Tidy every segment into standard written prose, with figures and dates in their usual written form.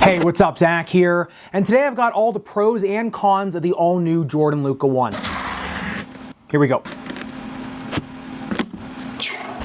Hey, what's up? Zach here, and today I've got all the pros and cons of the all-new Jordan Luka 1. Here we go.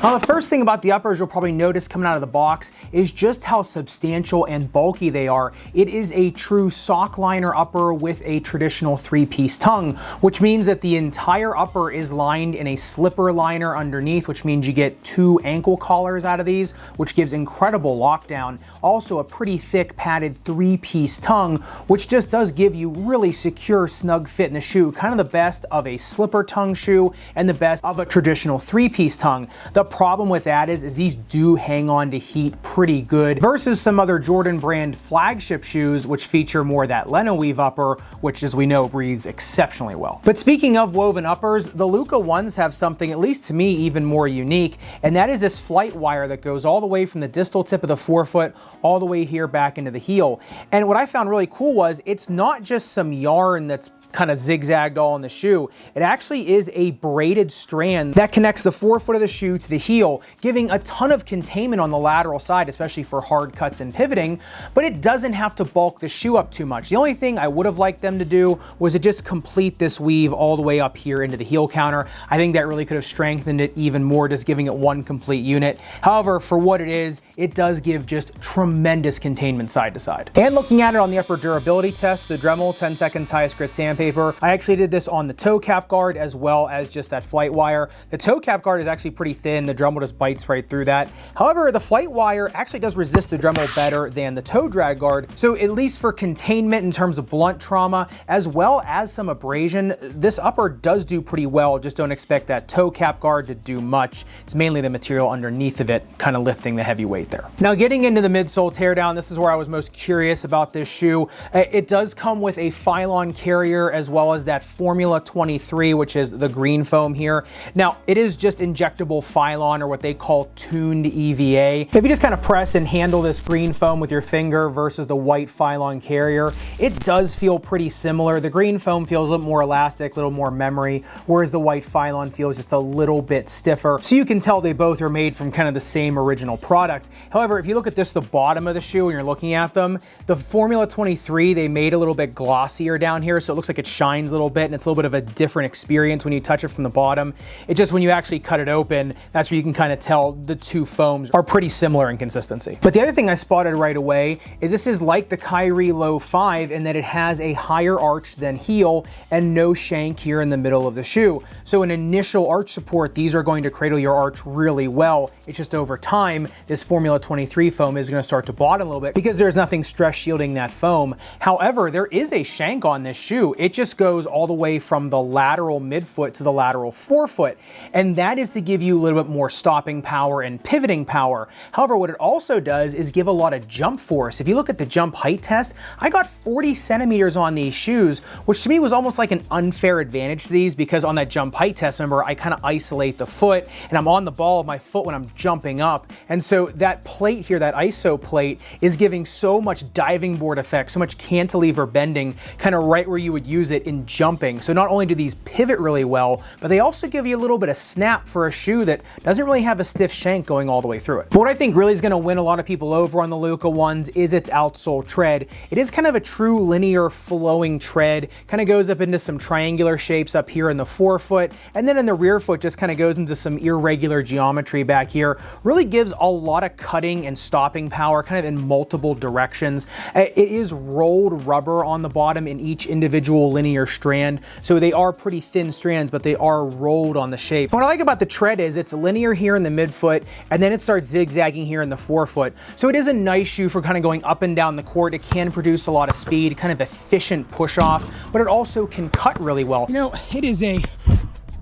Now, the first thing about the uppers you'll probably notice coming out of the box is just how substantial and bulky they are. It is a true sock liner upper with a traditional three-piece tongue, which means that the entire upper is lined in a slipper liner underneath, which means you get 2 ankle collars out of these, which gives incredible lockdown. Also a pretty thick padded 3-piece tongue, which just does give you really secure, snug fit in the shoe. Kind of the best of a slipper tongue shoe and the best of a traditional 3-piece tongue. The problem with that is these do hang on to heat pretty good versus some other Jordan brand flagship shoes which feature more that Leno weave upper, which as we know breathes exceptionally well. But speaking of woven uppers, the Luka ones have something, at least to me, even more unique, and that is this Flightwire that goes all the way from the distal tip of the forefoot all the way here back into the heel. And what I found really cool was it's not just some yarn that's kind of zigzagged all in the shoe. It actually is a braided strand that connects the forefoot of the shoe to the heel, giving a ton of containment on the lateral side, especially for hard cuts and pivoting, but it doesn't have to bulk the shoe up too much. The only thing I would have liked them to do was to just complete this weave all the way up here into the heel counter. I think that really could have strengthened it even more, just giving it one complete unit. However, for what it is, it does give just tremendous containment side to side. And looking at it on the upper durability test, the Dremel 10 seconds highest grit sandpaper, I actually did this on the toe cap guard as well as just that Flightwire. The toe cap guard is actually pretty thin. The Dremel just bites right through that. However, the Flightwire actually does resist the Dremel better than the toe drag guard. So at least for containment in terms of blunt trauma, as well as some abrasion, this upper does do pretty well. Just don't expect that toe cap guard to do much. It's mainly the material underneath of it kind of lifting the heavy weight there. Now getting into the midsole teardown, this is where I was most curious about this shoe. It does come with a Phylon carrier as well as that Formula 23, which is the green foam here. Now, it is just injectable Phylon, or what they call tuned EVA. If you just kind of press and handle this green foam with your finger versus the white Phylon carrier, it does feel pretty similar. The green foam feels a little more elastic, a little more memory, whereas the white Phylon feels just a little bit stiffer. So you can tell they both are made from kind of the same original product. However, if you look at just the bottom of the shoe and you're looking at them, the Formula 23, they made a little bit glossier down here, so it looks like it shines a little bit, and it's a little bit of a different experience when you touch it from the bottom. It just, when you actually cut it open, that's where you can kind of tell the two foams are pretty similar in consistency. But the other thing I spotted right away is this is like the Kyrie Low 5 in that it has a higher arch than heel and no shank here in the middle of the shoe. So an initial arch support, these are going to cradle your arch really well. It's just over time, this Formula 23 foam is going to start to bottom a little bit because there's nothing stress shielding that foam. However, there is a shank on this shoe. It just goes all the way from the lateral midfoot to the lateral forefoot, and that is to give you a little bit more stopping power and pivoting power. However, what it also does is give a lot of jump force. If you look at the jump height test, I got 40 centimeters on these shoes, which to me was almost like an unfair advantage to these, because on that jump height test, remember, I kind of isolate the foot and I'm on the ball of my foot when I'm jumping up. And so that plate here, that ISO plate, is giving so much diving board effect, so much cantilever bending, kind of right where you would use it in jumping. So not only do these pivot really well, but they also give you a little bit of snap for a shoe that doesn't really have a stiff shank going all the way through it. But what I think really is going to win a lot of people over on the Luka ones is its outsole tread. It is kind of a true linear flowing tread, kind of goes up into some triangular shapes up here in the forefoot, and then in the rear foot just kind of goes into some irregular geometry back here. Really gives a lot of cutting and stopping power kind of in multiple directions. It is rolled rubber on the bottom in each individual linear strand, so they are pretty thin strands, but they are rolled on the shape. What I like about the tread is it's linear here in the midfoot, and then it starts zigzagging here in the forefoot. So it is a nice shoe for kind of going up and down the court. It can produce a lot of speed, kind of efficient push off, but it also can cut really well. You know, it is a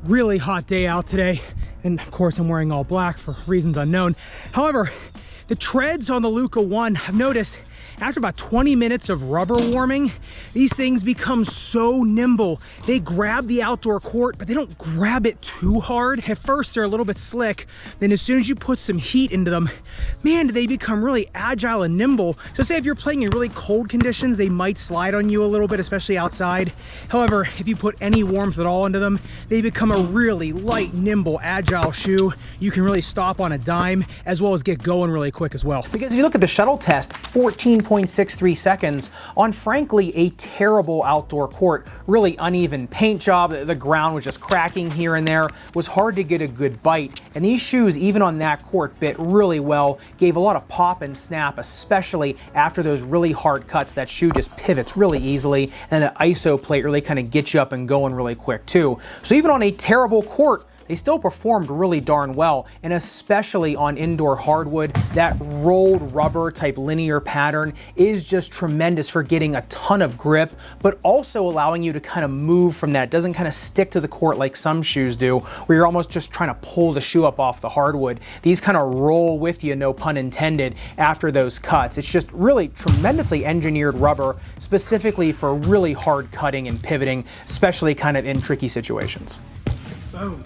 really hot day out today, and of course I'm wearing all black for reasons unknown. However, the treads on the Luka 1, I've noticed after about 20 minutes of rubber warming, these things become so nimble. They grab the outdoor court, but they don't grab it too hard. At first, they're a little bit slick. Then as soon as you put some heat into them, man, do they become really agile and nimble. So say if you're playing in really cold conditions, they might slide on you a little bit, especially outside. However, if you put any warmth at all into them, they become a really light, nimble, agile shoe. You can really stop on a dime, as well as get going really quick as well. Because if you look at the Shuttle test, 14 2.63 seconds on frankly a terrible outdoor court. Really uneven paint job, the ground was just cracking here and there, was hard to get a good bite, and these shoes even on that court bit really well, gave a lot of pop and snap, especially after those really hard cuts. That shoe just pivots really easily, and the ISO plate really kind of gets you up and going really quick too. So even on a terrible court, they still performed really darn well, and especially on indoor hardwood, that rolled rubber type linear pattern is just tremendous for getting a ton of grip, but also allowing you to kind of move from that. It doesn't kind of stick to the court like some shoes do, where you're almost just trying to pull the shoe up off the hardwood. These kind of roll with you, no pun intended, after those cuts. It's just really tremendously engineered rubber, specifically for really hard cutting and pivoting, especially kind of in tricky situations. Boom.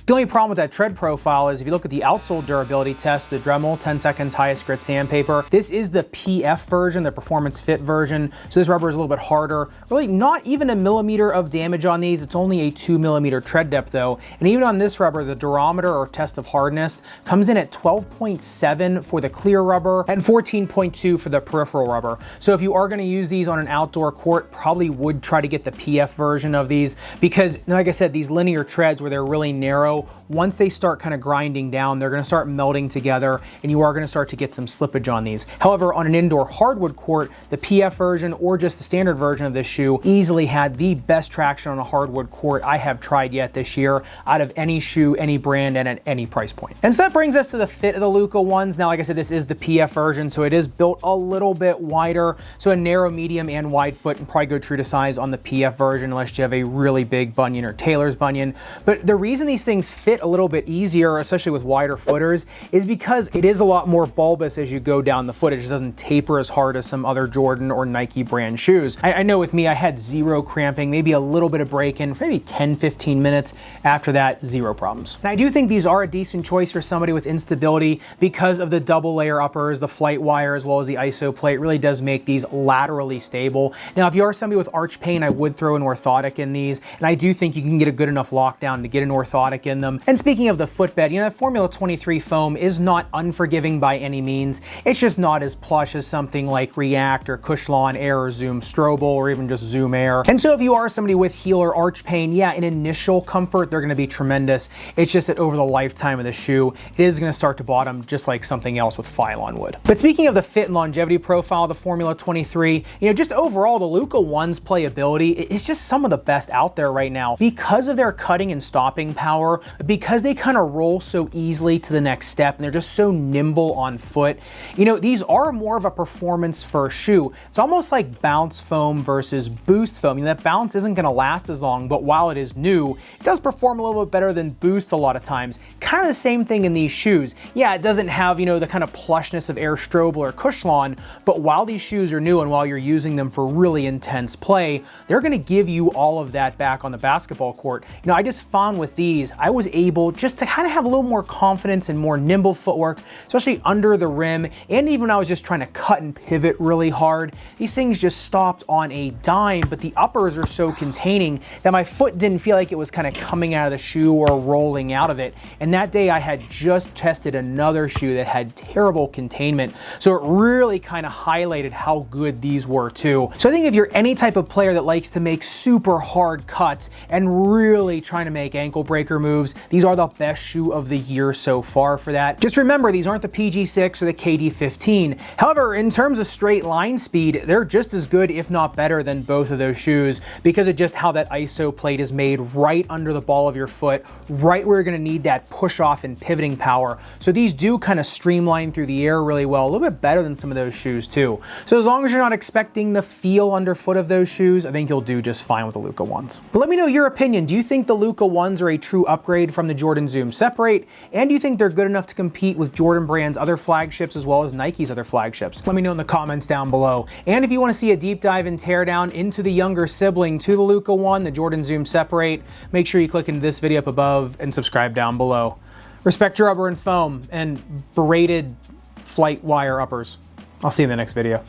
The only problem with that tread profile is if you look at the outsole durability test, the Dremel 10 seconds highest grit sandpaper, this is the PF version, the performance fit version. So this rubber is a little bit harder. Really not even a millimeter of damage on these. It's only a 2mm tread depth though. And even on this rubber, the durometer or test of hardness comes in at 12.7 for the clear rubber and 14.2 for the peripheral rubber. So if you are gonna use these on an outdoor court, probably would try to get the PF version of these because, like I said, these linear treads where they're really narrow, once they start kind of grinding down, they're going to start melting together and you are going to start to get some slippage on these. However, on an indoor hardwood court, the PF version or just the standard version of this shoe easily had the best traction on a hardwood court I have tried yet this year out of any shoe, any brand, and at any price point. And so that brings us to the fit of the Luka ones. Now, like I said, this is the PF version, so it is built a little bit wider. So a narrow, medium, and wide foot, and probably go true to size on the PF version unless you have a really big bunion or tailor's bunion. But the reason these things fit a little bit easier, especially with wider footers, is because it is a lot more bulbous as you go down the foot. It just doesn't taper as hard as some other Jordan or Nike brand shoes. I know with me, I had zero cramping, maybe a little bit of break-in, maybe 10-15 minutes. After that, zero problems. And I do think these are a decent choice for somebody with instability because of the double layer uppers, the Flightwire, as well as the ISO plate really does make these laterally stable. Now, if you are somebody with arch pain, I would throw an orthotic in these, and I do think you can get a good enough lockdown to get an orthotic in them. And speaking of the footbed, that Formula 23 foam is not unforgiving by any means. It's just not as plush as something like React or Cushlon Air or Zoom Strobel or even just Zoom Air. And so if you are somebody with heel or arch pain, yeah, in initial comfort, they're gonna be tremendous. It's just that over the lifetime of the shoe, it is gonna start to bottom just like something else with Phylon would. But speaking of the fit and longevity profile of the Formula 23, just overall the Luka One's playability, it's just some of the best out there right now because of their cutting and stopping power, because they kind of roll so easily to the next step and they're just so nimble on foot. These are more of a performance first shoe. It's almost like bounce foam versus boost foam. That bounce isn't going to last as long, but while it is new, it does perform a little bit better than boost a lot of times. Kind of the same thing in these shoes. Yeah, it doesn't have, the kind of plushness of Air Strobel or Cushlon, but while these shoes are new and while you're using them for really intense play, they're going to give you all of that back on the basketball court. I just found with these, I was able just to kind of have a little more confidence and more nimble footwork, especially under the rim, and even when I was just trying to cut and pivot really hard, these things just stopped on a dime, but the uppers are so containing that my foot didn't feel like it was kind of coming out of the shoe or rolling out of it. And that day I had just tested another shoe that had terrible containment, so it really kind of highlighted how good these were too. So I think if you're any type of player that likes to make super hard cuts and really trying to make ankle breaker moves, these are the best shoe of the year so far for that. Just remember, these aren't the PG6 or the KD15. However, in terms of straight line speed, they're just as good, if not better, than both of those shoes because of just how that ISO plate is made right under the ball of your foot, right where you're gonna need that push off and pivoting power. So these do kind of streamline through the air really well, a little bit better than some of those shoes too. So as long as you're not expecting the feel underfoot of those shoes, I think you'll do just fine with the Luka ones. But let me know your opinion. Do you think the Luka ones are a true upgrade from the Jordan Zoom Separate? And do you think they're good enough to compete with Jordan Brand's other flagships as well as Nike's other flagships? Let me know in the comments down below. And if you want to see a deep dive and teardown into the younger sibling to the Luka one, the Jordan Zoom Separate, make sure you click into this video up above and subscribe down below. Respect your rubber and foam and braided Flightwire uppers. I'll see you in the next video.